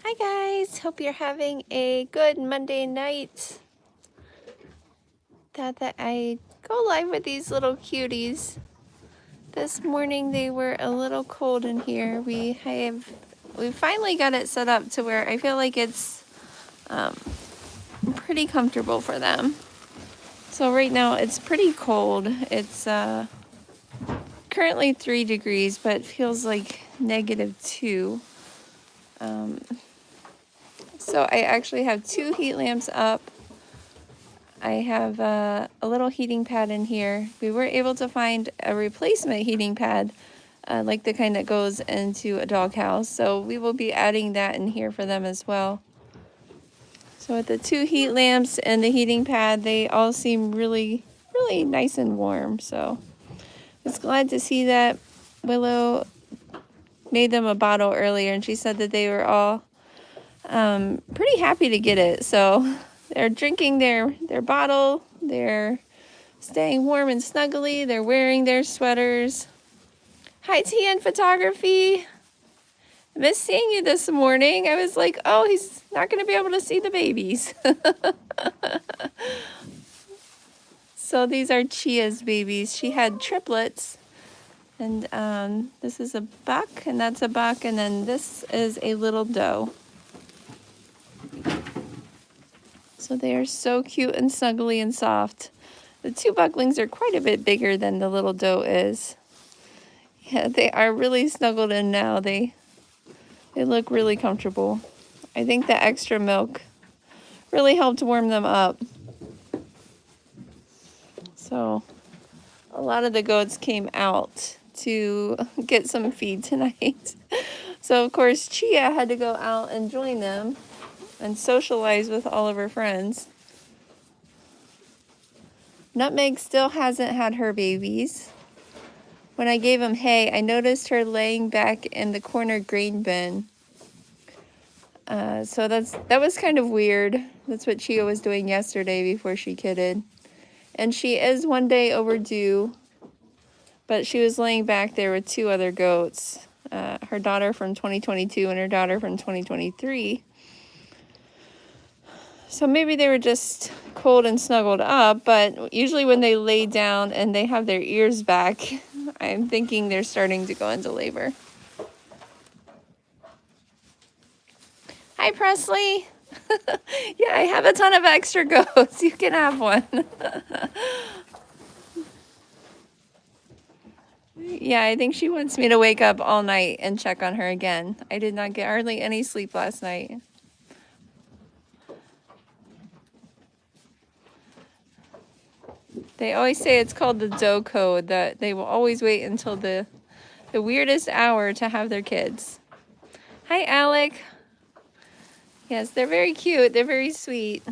Hi guys, hope you're having a good Monday night. Thought that I'd go live with these little cuties. This morning they were a little cold in here. We finally got it set up to where I feel like it's pretty comfortable for them. So right now it's pretty cold. It's currently 3 degrees, but feels like -2. So I actually have 2 heat lamps up. I have a little heating pad in here. We were able to find a replacement heating pad, like the kind that goes into a doghouse. So we will be adding that in here for them as well. So with the 2 heat lamps and the heating pad, they all seem really, really nice and warm. So I was glad to see that. Willow made them a bottle earlier, and she said that they were all pretty happy to get it. So they're drinking their bottle, they're staying warm and snuggly, they're wearing their sweaters. Hi, TN Photography. I missed seeing you this morning. I was like, oh, he's not going to be able to see the babies. So these are Chia's babies. She had triplets. And this is a buck, and that's a buck, and then this is a little doe. So they are so cute and snuggly and soft. The 2 bucklings are quite a bit bigger than the little doe is. Yeah, they are really snuggled in now. They look really comfortable. I think the extra milk really helped warm them up. So a lot of the goats came out to get some feed tonight. So of course Chia had to go out and join them and socialize with all of her friends. Nutmeg still hasn't had her babies. When I gave him hay, I noticed her laying back in the corner grain bin. So that was kind of weird. That's what Chia was doing yesterday before she kidded. And she is 1 day overdue, but she was laying back there with 2 other goats, her daughter from 2022 and her daughter from 2023. So maybe they were just cold and snuggled up, but usually when they lay down and they have their ears back, I'm thinking they're starting to go into labor. Hi, Presley. Yeah, I have a ton of extra goats. You can have one. Yeah, I think she wants me to wake up all night and check on her again. I did not get hardly any sleep last night. They always say it's called the doe code, that they will always wait until the weirdest hour to have their kids. Hi, Alec. Yes, they're very cute. They're very sweet.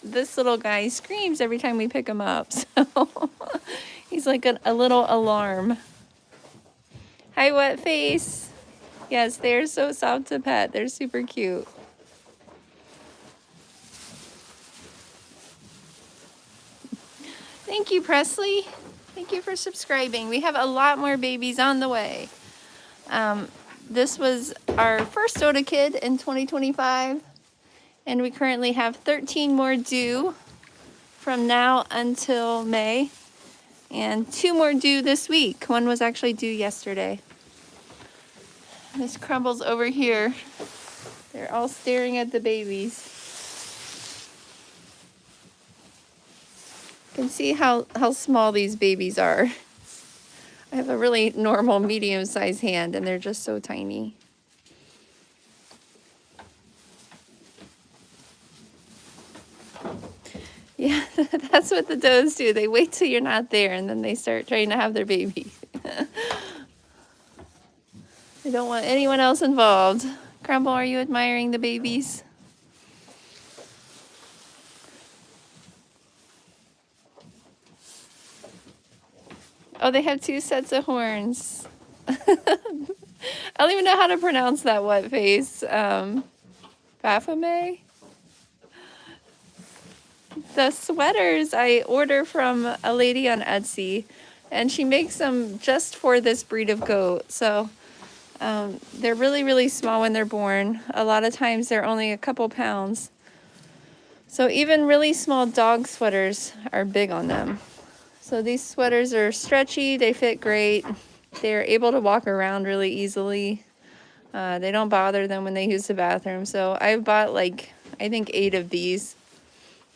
This little guy screams every time we pick him up, so he's like a little alarm. Hi, Wet Face. Yes, they're so soft to pet. They're super cute. Thank you, Presley. Thank you for subscribing. We have a lot more babies on the way. This was our first Soda Kid in 2025, and we currently have 13 more due from now until May, and 2 more due this week. One was actually due yesterday. This Crumbles over here. They're all staring at the babies. You can see how small these babies are. I have a really normal medium-sized hand, and they're just so tiny. Yeah, that's what the does do. They wait till you're not there, and then they start trying to have their baby. They don't want anyone else involved. Crumble, are you admiring the babies? Oh, they have 2 sets of horns. I don't even know how to pronounce that wet face. Baphomet? The sweaters I order from a lady on Etsy, and she makes them just for this breed of goat. So They're really, really small when they're born. A lot of times they're only a couple pounds. So even really small dog sweaters are big on them. So these sweaters are stretchy, they fit great. They're able to walk around really easily. They don't bother them when they use the bathroom. So I've bought like, I think 8 of these.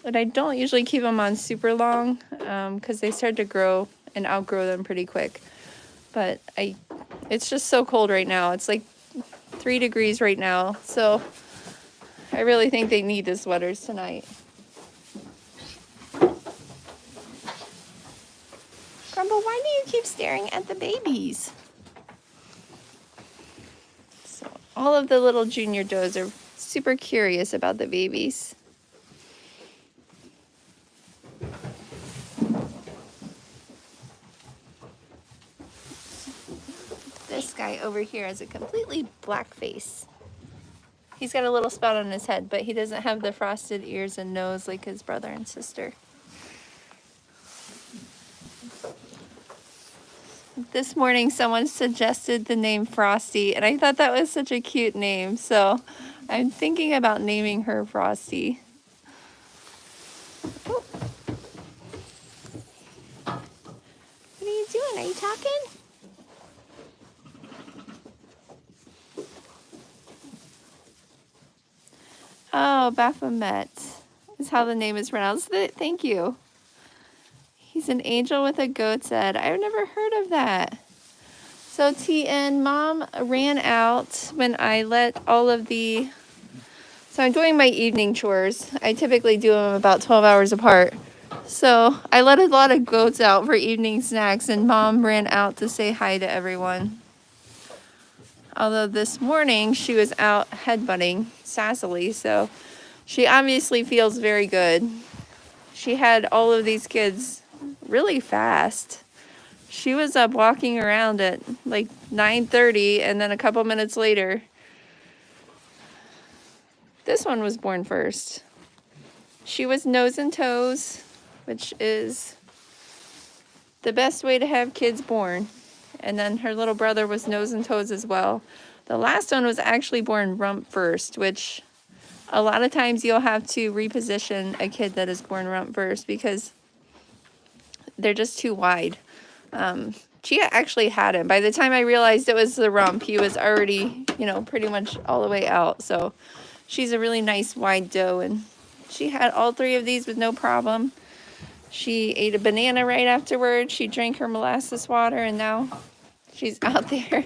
But I don't usually keep them on super long because they start to grow and outgrow them pretty quick. But it's just so cold right now. It's like 3 degrees right now. So I really think they need the sweaters tonight. Grumble, why do you keep staring at the babies? So all of the little junior does are super curious about the babies. This guy over here has a completely black face. He's got a little spot on his head, but he doesn't have the frosted ears and nose like his brother and sister. This morning someone suggested the name Frosty, and I thought that was such a cute name, so I'm thinking about naming her Frosty. Oh. What are you doing? Are you talking? Oh, Baphomet is how the name is pronounced. Thank you. He's an angel with a goat's head. I've never heard of that. So TN, Mom ran out when I let all of the... So I'm doing my evening chores. I typically do them about 12 hours apart. So I let a lot of goats out for evening snacks, and Mom ran out to say hi to everyone. Although this morning she was out headbutting sassily, so she obviously feels very good. She had all of these kids really fast. She was up walking around at like 9:30, and then a couple minutes later, this one was born first. She was nose and toes, which is the best way to have kids born. And then her little brother was nose and toes as well. The last one was actually born rump first, which a lot of times you'll have to reposition a kid that is born rump first because they're just too wide. She actually had him. By the time I realized it was the rump, he was already, pretty much all the way out. So she's a really nice wide doe, and she had all 3 of these with no problem. She ate a banana right afterwards. She drank her molasses water, and now she's out there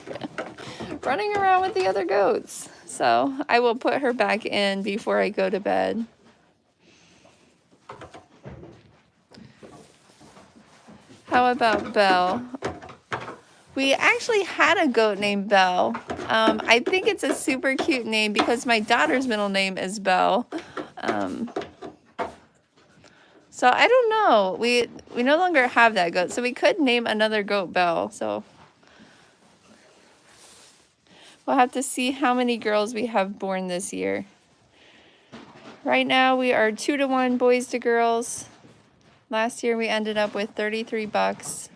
running around with the other goats. So I will put her back in before I go to bed. How about Belle? We actually had a goat named Belle. I think it's a super cute name because my daughter's middle name is Belle. So I don't know. We no longer have that goat, so we could name another goat Belle. So we'll have to see how many girls we have born this year. Right now we are 2-to-1 boys to girls. Last year we ended up with 33 bucks.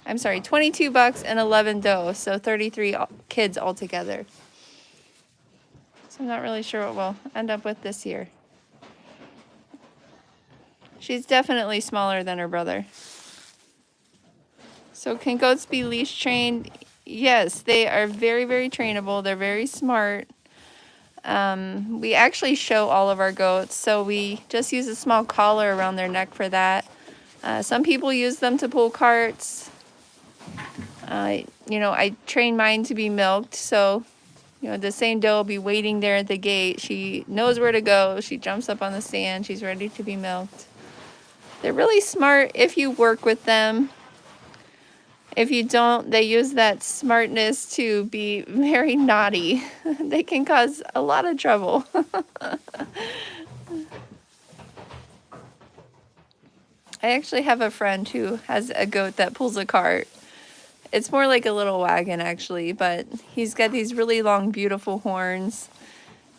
I'm sorry, 22 bucks and 11 doe, so 33 kids altogether. So I'm not really sure what we'll end up with this year. She's definitely smaller than her brother. So can goats be leash trained? Yes, they are very, very trainable. They're very smart. We actually show all of our goats, so we just use a small collar around their neck for that. Some people use them to pull carts. I train mine to be milked, so the same doe will be waiting there at the gate. She knows where to go. She jumps up on the stand. She's ready to be milked. They're really smart if you work with them. If you don't, they use that smartness to be very naughty. They can cause a lot of trouble. I actually have a friend who has a goat that pulls a cart. It's more like a little wagon, actually, but he's got these really long, beautiful horns.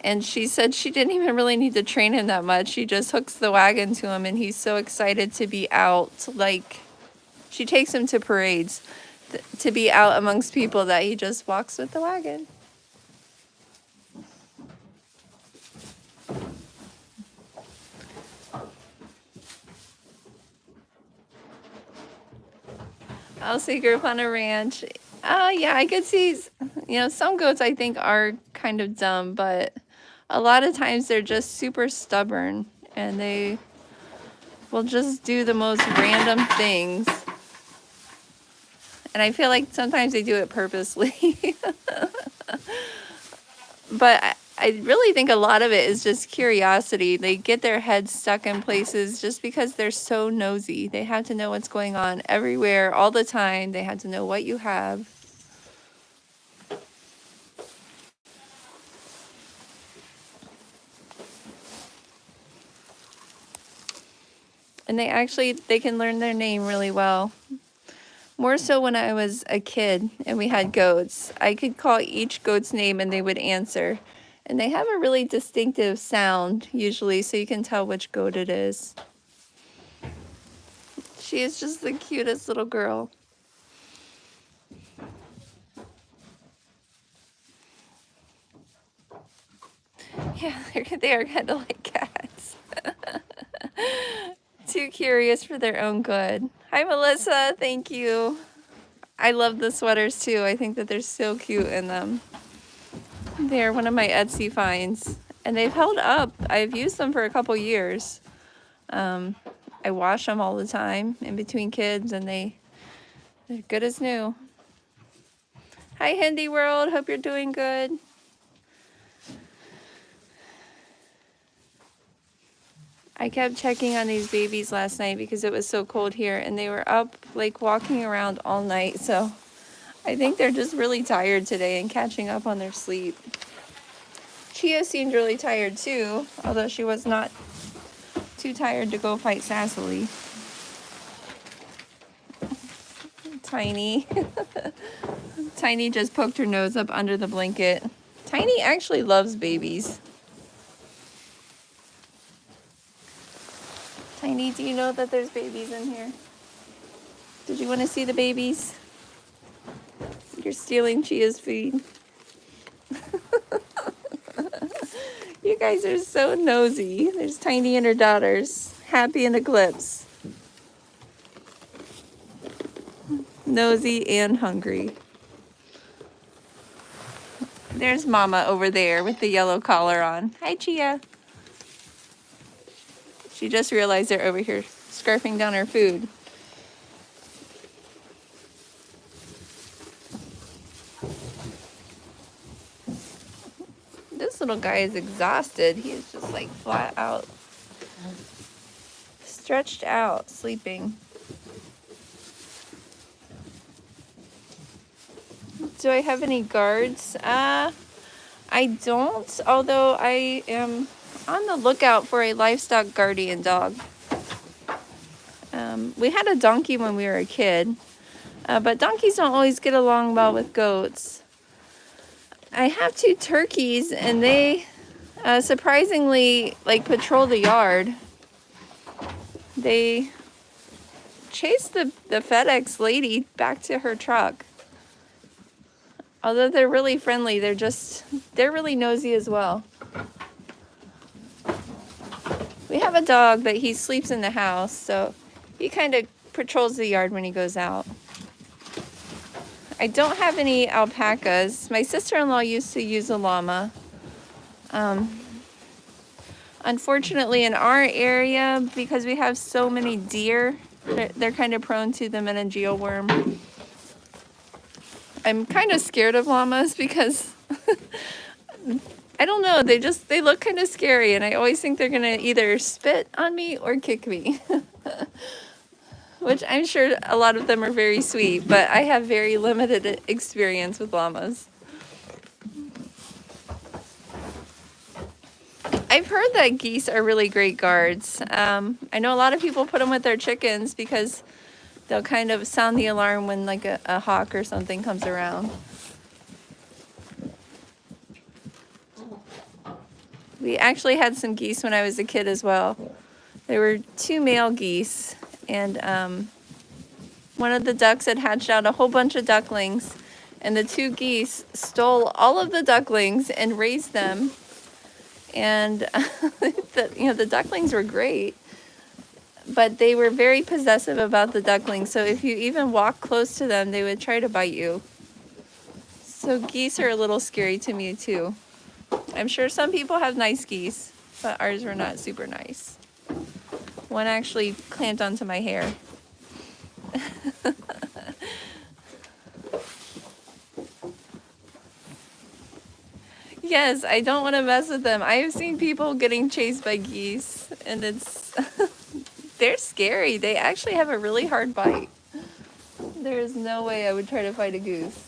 And she said she didn't even really need to train him that much. She just hooks the wagon to him, and he's so excited to be out. Like, she takes him to parades. to be out amongst people that he just walks with the wagon. Also, he grew up on a ranch. Yeah, I could see, some goats I think are kind of dumb, but a lot of times they're just super stubborn and they will just do the most random things. And I feel like sometimes they do it purposely. But I really think a lot of it is just curiosity. They get their heads stuck in places just because they're so nosy. They have to know what's going on everywhere, all the time. They have to know what you have. And they can learn their name really well. More so when I was a kid and we had goats. I could call each goat's name and they would answer. And they have a really distinctive sound usually, so you can tell which goat it is. She is just the cutest little girl. Yeah, they are kind of like cats. Too curious for their own good. Hi, Melissa. Thank you. I love the sweaters too. I think that they're so cute in them. They're one of my Etsy finds. And they've held up. I've used them for a couple years. I wash them all the time in between kids, and they're good as new. Hi, Hindi World. Hope you're doing good. I kept checking on these babies last night because it was so cold here, and they were up like walking around all night. So I think they're just really tired today and catching up on their sleep. Chia seemed really tired too, although she was not too tired to go fight Sassily. Tiny. Tiny just poked her nose up under the blanket. Tiny actually loves babies. Tiny, do you know that there's babies in here? Did you want to see the babies? You're stealing Chia's food. You guys are so nosy. There's Tiny and her daughters. Happy and Eclipse. Nosy and hungry. There's Mama over there with the yellow collar on. Hi, Chia. She just realized they're over here scarfing down her food. This little guy is exhausted. He is just like flat out, stretched out, sleeping. Do I have any guards? I don't, although I am on the lookout for a livestock guardian dog. We had a donkey when we were a kid, but donkeys don't always get along well with goats. I have 2 turkeys, and they surprisingly patrol the yard. They chased the FedEx lady back to her truck. Although they're really friendly, they're really nosy as well. We have a dog, but he sleeps in the house, so he kind of patrols the yard when he goes out. I don't have any alpacas. My sister-in-law used to use a llama. Unfortunately, in our area, because we have so many deer, they're kind of prone to the meningeal worm. I'm kind of scared of llamas because I don't know, they look kind of scary, and I always think they're gonna either spit on me or kick me. Which I'm sure a lot of them are very sweet, but I have very limited experience with llamas. I've heard that geese are really great guards. I know a lot of people put them with their chickens because they'll kind of sound the alarm when like a hawk or something comes around. We actually had some geese when I was a kid as well. There were 2 male geese, and one of the ducks had hatched out a whole bunch of ducklings, and the two geese stole all of the ducklings and raised them. And the ducklings were great, but they were very possessive about the ducklings. So if you even walk close to them, they would try to bite you. So geese are a little scary to me too. I'm sure some people have nice geese, but ours were not super nice. One actually clamped onto my hair. Yes, I don't want to mess with them. I have seen people getting chased by geese, and it's they're scary. They actually have a really hard bite. There is no way I would try to fight a goose.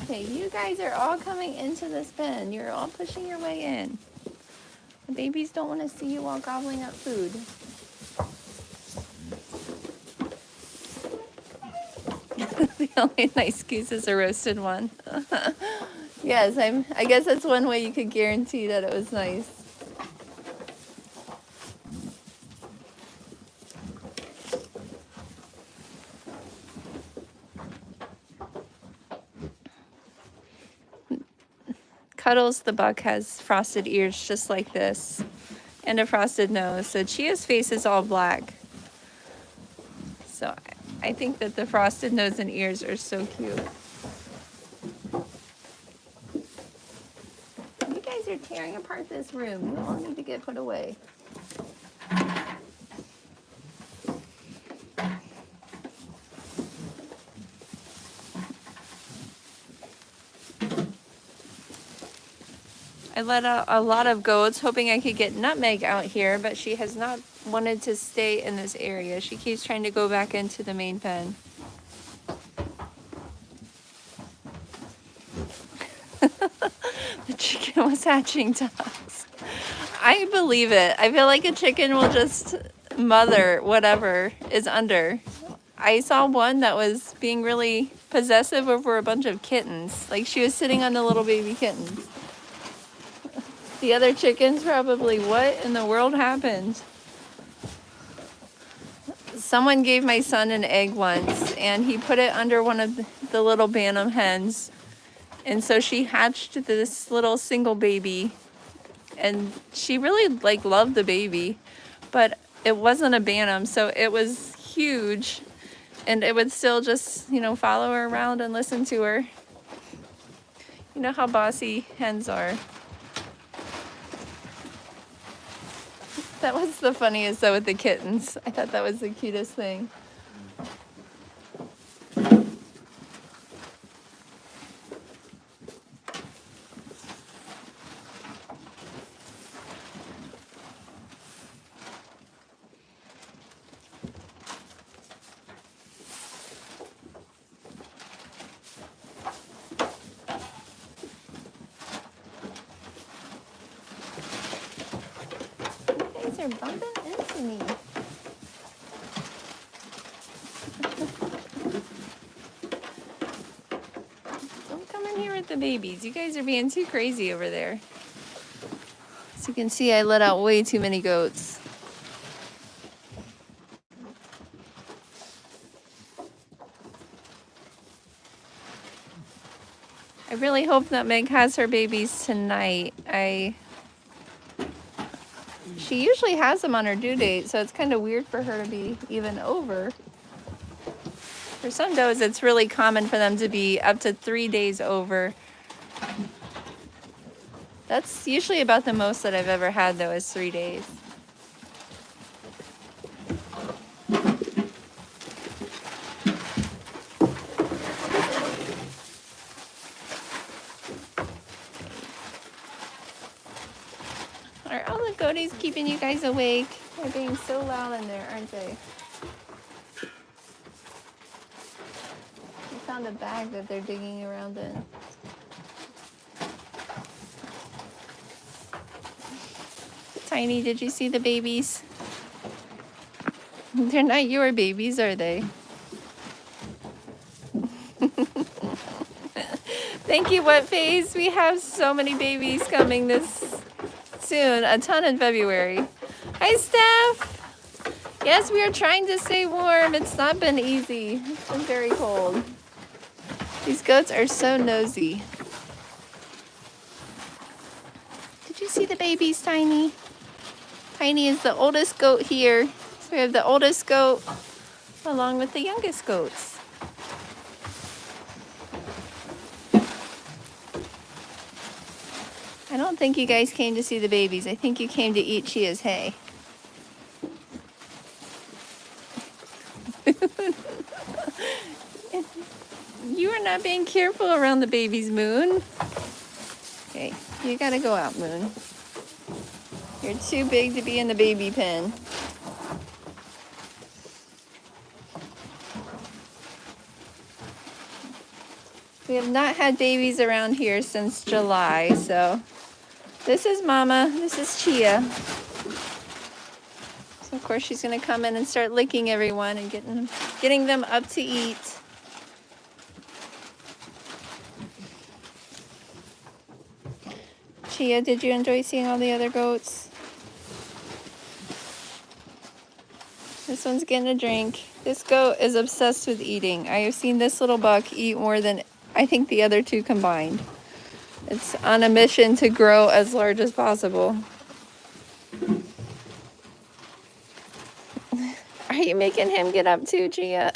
Okay, you guys are all coming into this pen. You're all pushing your way in. The babies don't want to see you while gobbling up food. The only nice goose is a roasted one. Yes, I guess that's one way you could guarantee that it was nice. Cuddles the buck has frosted ears just like this, and a frosted nose. So Chia's face is all black. So I think that the frosted nose and ears are so cute. You guys are tearing apart this room. You all need to get put away. I let out a lot of goats, hoping I could get Nutmeg out here, but she has not wanted to stay in this area. She keeps trying to go back into the main pen. The chicken was hatching ducks. I believe it. I feel like a chicken will just mother whatever is under. I saw one that was being really possessive over a bunch of kittens. Like she was sitting on the little baby kittens. The other chickens probably, what in the world happened? Someone gave my son an egg once, and he put it under one of the little Bantam hens. And so she hatched this little single baby, and she really loved the baby, but it wasn't a Bantam, so it was huge, and it would still just, follow her around and listen to her. You know how bossy hens are. That was the funniest though with the kittens. I thought that was the cutest thing. Are bumping into me. Don't come in here with the babies. You guys are being too crazy over there. As you can see, I let out way too many goats. I really hope that Meg has her babies tonight. She usually has them on her due date, so it's kind of weird for her to be even over. For some does, it's really common for them to be up to 3 days over. That's usually about the most that I've ever had, though, is 3 days. Are all the goaties keeping you guys awake? They're being so loud in there, aren't they? We found a bag that they're digging around in. Tiny, did you see the babies? They're not your babies, are they? Thank you, What Phase. We have so many babies coming this soon, a ton in February. Hi, Steph. Yes, we are trying to stay warm. It's not been easy. It's been very cold. These goats are so nosy. Did you see the babies, Tiny? Tiny is the oldest goat here. So we have the oldest goat along with the youngest goats. I don't think you guys came to see the babies. I think you came to eat Chia's hay. You are not being careful around the babies, Moon. Okay, you gotta go out, Moon. You're too big to be in the baby pen. We have not had babies around here since July, so this is Mama, this is Chia. So of course she's gonna come in and start licking everyone and getting them up to eat. Chia, did you enjoy seeing all the other goats? This one's getting a drink. This goat is obsessed with eating. I have seen this little buck eat more than I think the other two combined. It's on a mission to grow as large as possible. Are you making him get up too, Gia?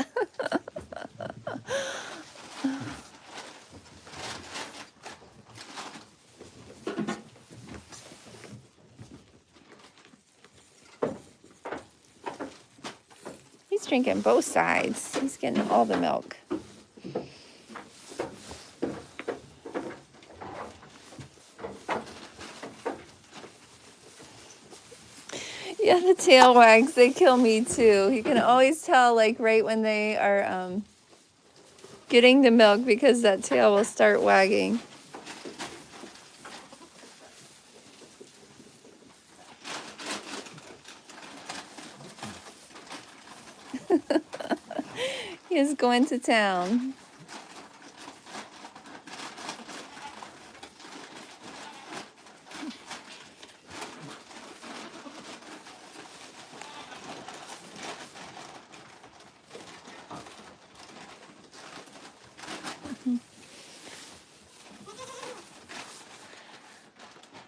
He's drinking both sides. He's getting all the milk. Yeah, the tail wags, they kill me too. You can always tell, like, right when they are getting the milk because that tail will start wagging. He is going to town.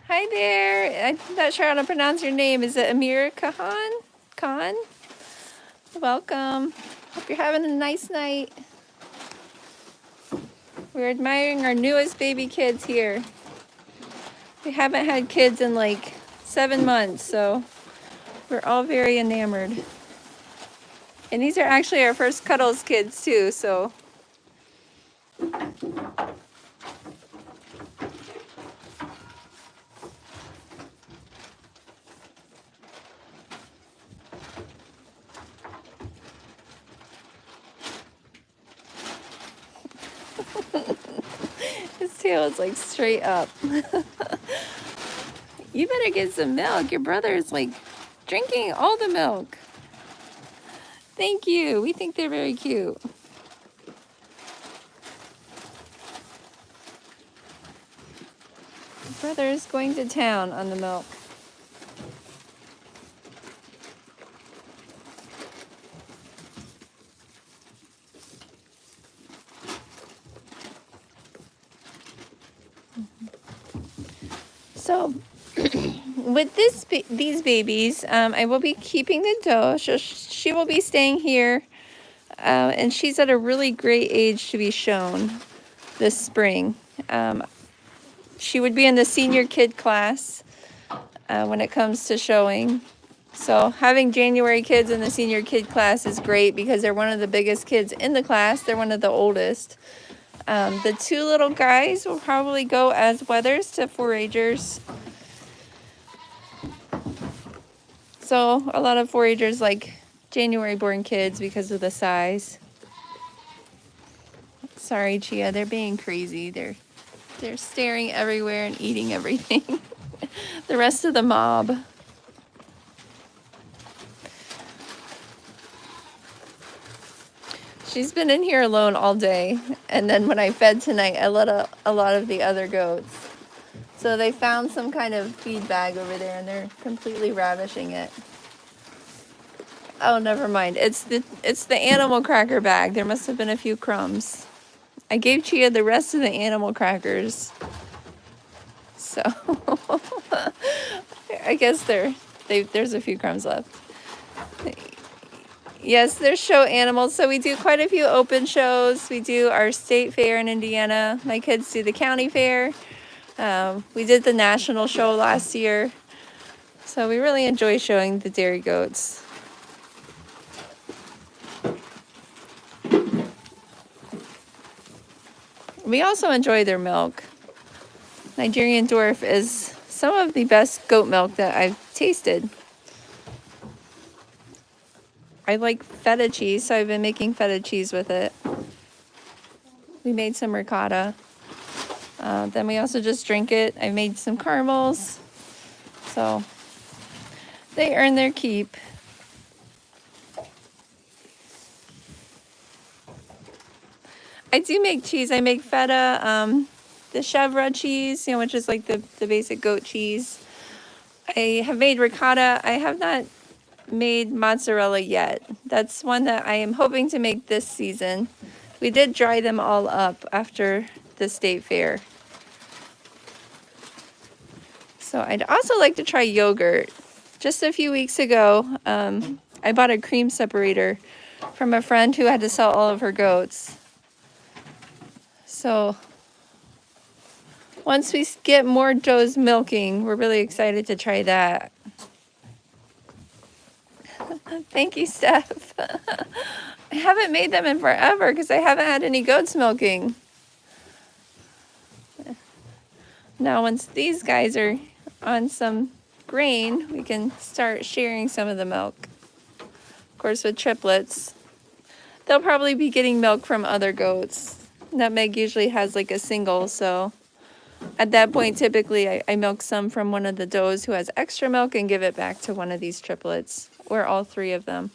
Hi there. I'm not sure how to pronounce your name. Is it Amir Khan? Khan? Welcome. Hope you're having a nice night. We're admiring our newest baby kids here. We haven't had kids in like 7 months, so we're all very enamored. And these are actually our first Cuddles kids too, so. His tail is like straight up. You better get some milk. Your brother is like drinking all the milk. Thank you. We think they're very cute. Your brother is going to town on the milk. So with these babies, I will be keeping the doe. She will be staying here, and she's at a really great age to be shown this spring. She would be in the senior kid class when it comes to showing. So having January kids in the senior kid class is great because they're one of the biggest kids in the class. They're one of the oldest. The two little guys will probably go as wethers to 4-H'ers. So a lot of 4-H'ers like January born kids because of the size. Sorry, Chia, they're being crazy. They're staring everywhere and eating everything. The rest of the mob. She's been in here alone all day, and then when I fed tonight, I let a lot of the other goats. So they found some kind of feed bag over there, and they're completely ravishing it. Oh, never mind. It's the animal cracker bag. There must have been a few crumbs. I gave Chia the rest of the animal crackers. So I guess there's a few crumbs left. Yes, there's show animals. So we do quite a few open shows. We do our state fair in Indiana. My kids do the county fair. We did the national show last year. So we really enjoy showing the dairy goats. We also enjoy their milk. Nigerian Dwarf is some of the best goat milk that I've tasted. I like feta cheese, so I've been making feta cheese with it. We made some ricotta. Then we also just drink it. I made some caramels. So they earn their keep. I do make cheese. I make feta, the chèvre cheese, which is like the basic goat cheese. I have made ricotta. I have not made mozzarella yet. That's one that I am hoping to make this season. We did dry them all up after the state fair. So I'd also like to try yogurt. Just a few weeks ago, I bought a cream separator from a friend who had to sell all of her goats. So once we get more does milking, we're really excited to try that. Thank you, Steph. I haven't made them in forever because I haven't had any goats milking. Now, once these guys are on some grain, we can start sharing some of the milk. Of course, with triplets, they'll probably be getting milk from other goats. Nutmeg usually has like a single, so at that point, typically I milk some from one of the does who has extra milk and give it back to one of these triplets, or all three of them.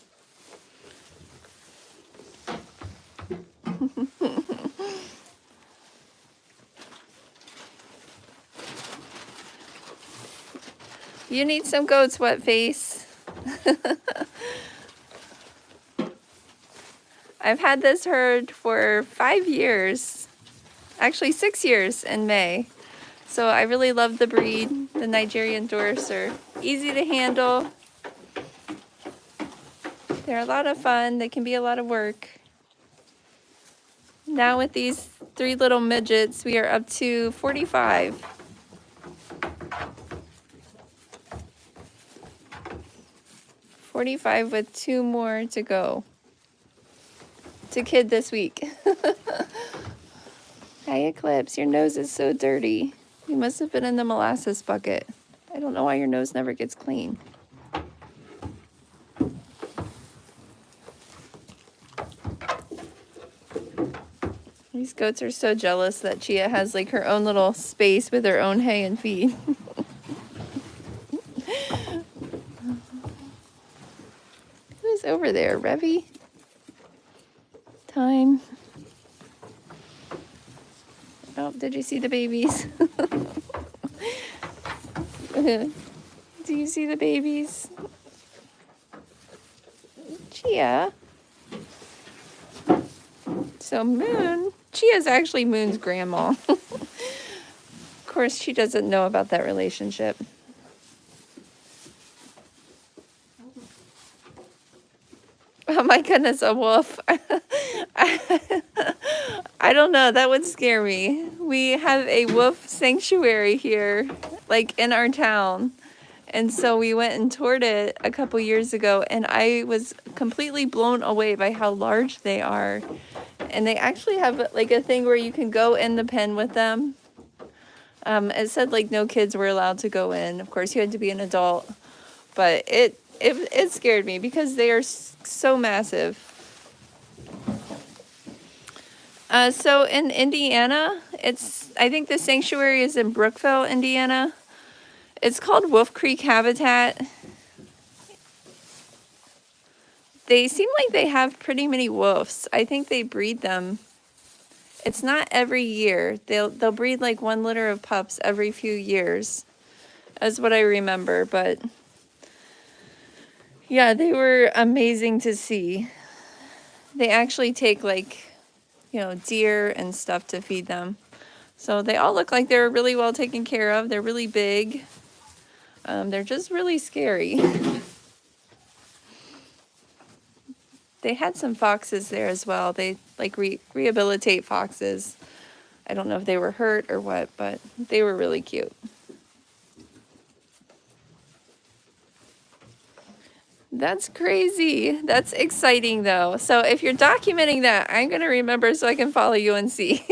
You need some goats, Wetface. I've had this herd for 5 years, actually 6 years in May. So I really love the breed. The Nigerian Dwarfs are easy to handle. They're a lot of fun. They can be a lot of work. Now with these 3 little midgets, we are up to 45. With 2 more to go. To kid this week. Hi, Eclipse. Your nose is so dirty. You must have been in the molasses bucket. I don't know why your nose never gets clean. These goats are so jealous that Chia has like her own little space with her own hay and feed. Who's over there, Revy? Time. Oh, did you see the babies? Do you see the babies? Chia. So Moon, Chia's actually Moon's grandma. Of course, she doesn't know about that relationship. Oh my goodness, a wolf. I don't know, that would scare me. We have a wolf sanctuary here, like in our town. And so we went and toured it a couple years ago, and I was completely blown away by how large they are. And they actually have like a thing where you can go in the pen with them. It said like no kids were allowed to go in. Of course, you had to be an adult, but it scared me because they are so massive. So in Indiana, I think the sanctuary is in Brookville, Indiana. It's called Wolf Creek Habitat. They seem like they have pretty many wolves. I think they breed them. It's not every year. They'll breed like 1 litter of pups every few years, is what I remember. But Yeah, they were amazing to see. They actually take like, deer and stuff to feed them. So they all look like they're really well taken care of. They're really big. They're just really scary. They had some foxes there as well. They like rehabilitate foxes. I don't know if they were hurt or what, but they were really cute. That's crazy. That's exciting though. So if you're documenting that, I'm going to remember so I can follow you and see.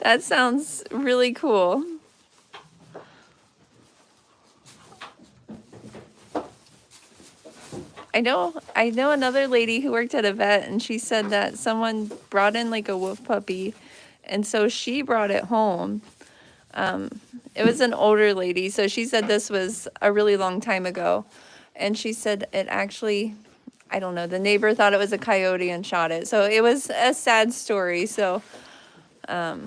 That sounds really cool. I know another lady who worked at a vet, and she said that someone brought in like a wolf puppy, and so she brought it home. It was an older lady, so she said this was a really long time ago. And she said it actually, I don't know, the neighbor thought it was a coyote and shot it. So it was a sad story. So I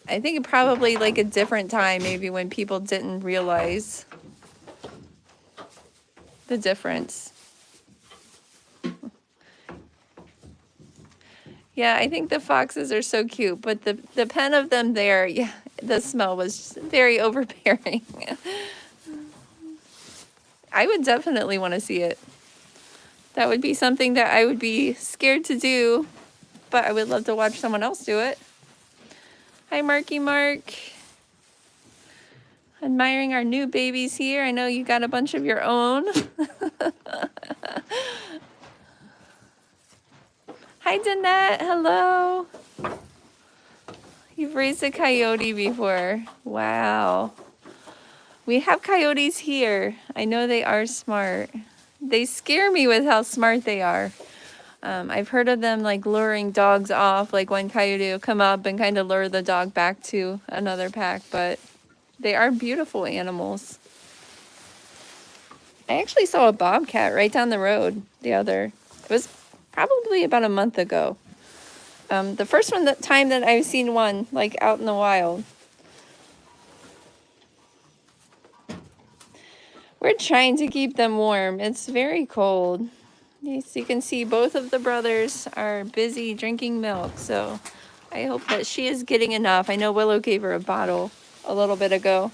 think probably like a different time, maybe when people didn't realize the difference. Yeah, I think the foxes are so cute, but the pen of them there, yeah, the smell was very overbearing. I would definitely want to see it. That would be something that I would be scared to do, but I would love to watch someone else do it. Hi, Marky Mark. Admiring our new babies here. I know you got a bunch of your own. Hi, Danette. Hello. You've raised a coyote before. Wow. We have coyotes here. I know they are smart. They scare me with how smart they are. I've heard of them like luring dogs off, like one coyote will come up and kind of lure the dog back to another pack, but they are beautiful animals. I actually saw a bobcat right down the road it was probably about a month ago. The first time that I've seen one like out in the wild. We're trying to keep them warm. It's very cold. Yes, you can see both of the brothers are busy drinking milk, so I hope that she is getting enough. I know Willow gave her a bottle a little bit ago.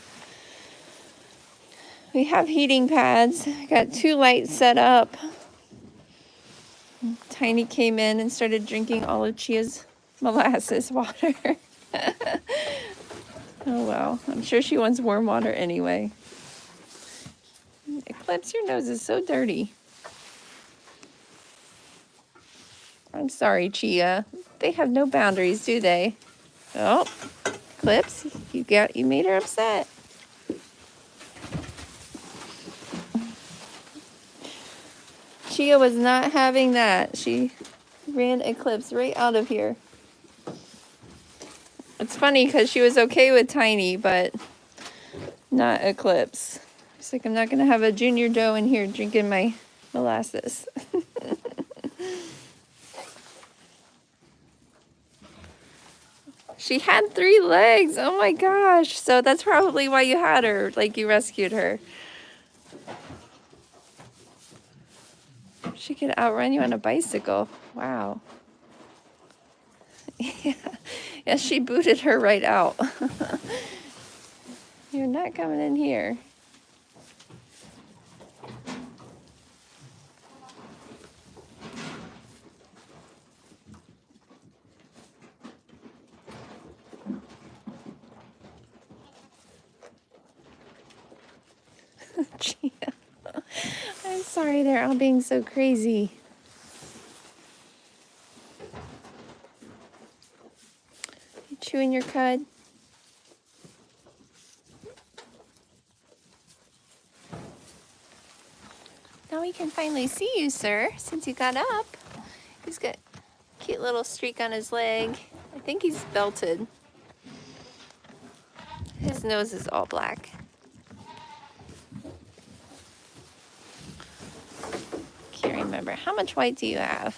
We have heating pads. Got 2 lights set up. Tiny came in and started drinking all of Chia's molasses water. Oh well, I'm sure she wants warm water anyway. Eclipse, your nose is so dirty. I'm sorry, Chia. They have no boundaries, do they? Oh, Eclipse, you made her upset. Chia was not having that. She ran Eclipse right out of here. It's funny because she was okay with Tiny, but not Eclipse. She's like, I'm not going to have a junior doe in here drinking my molasses. She had 3 legs. Oh my gosh. So that's probably why you had her, like you rescued her. She could outrun you on a bicycle. Wow. Yeah, she booted her right out. You're not coming in here. Gia. I'm sorry they're all being so crazy. You chewing your cud? Now we can finally see you, sir, since you got up. He's got a cute little streak on his leg. I think he's belted. His nose is all black. Can't remember. How much white do you have?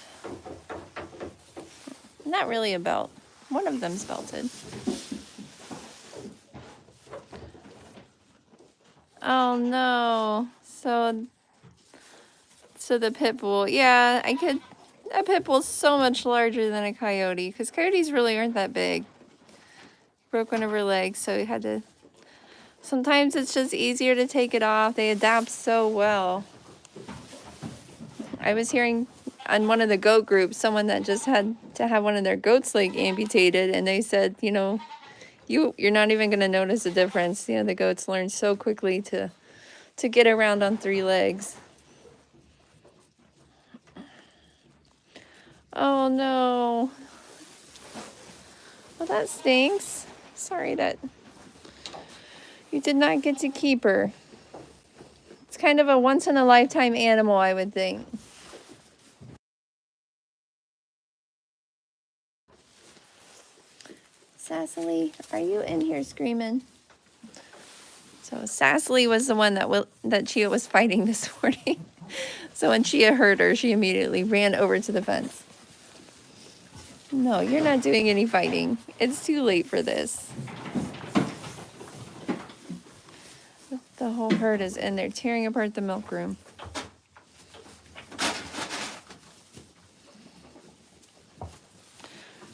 Not really a belt. One of them's belted. Oh no. So So the pit bull, yeah, a pit bull's so much larger than a coyote because coyotes really aren't that big. Broke one of her legs, so we had to, sometimes it's just easier to take it off. They adapt so well. I was hearing on one of the goat groups, someone that just had to have one of their goat's leg amputated, and they said, you know, you're not even going to notice a difference. You know, the goats learn so quickly to get around on 3 legs. Oh no. Well, that stinks. Sorry that you did not get to keep her. It's kind of a once in a lifetime animal, I would think. Cecily, are you in here screaming? So Cecily was the one that Chia was fighting this morning. So when Chia heard her, she immediately ran over to the fence. No, you're not doing any fighting. It's too late for this. The whole herd is in there tearing apart the milk room.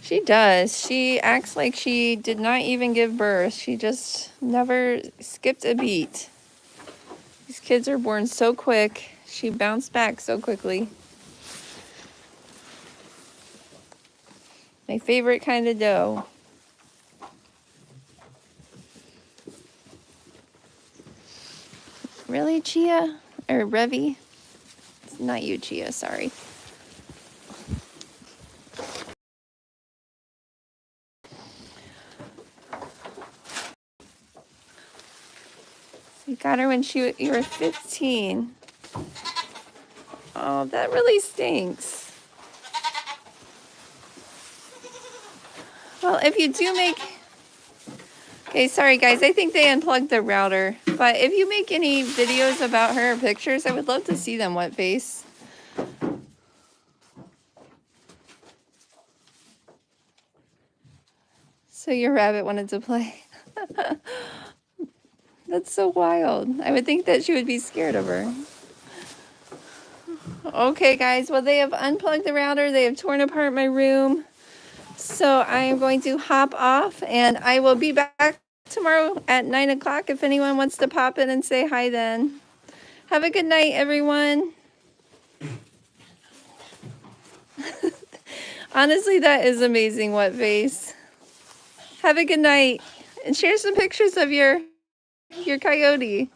She does. She acts like she did not even give birth. She just never skipped a beat. These kids are born so quick. She bounced back so quickly. My favorite kind of doe. Really, Chia? Or Revy? It's not you, Chia, sorry. You got her when you were 15. Oh, that really stinks. Well, if you do make... Okay, sorry guys, I think they unplugged the router. But if you make any videos about her or pictures, I would love to see them, Wet Face. So your rabbit wanted to play. That's so wild. I would think that she would be scared of her. Okay, guys. Well, they have unplugged the router. They have torn apart my room. So I am going to hop off, and I will be back tomorrow at 9 o'clock if anyone wants to pop in and say hi then. Have a good night, everyone. Honestly, that is amazing, Wet Face. Have a good night. And share some pictures of your coyote.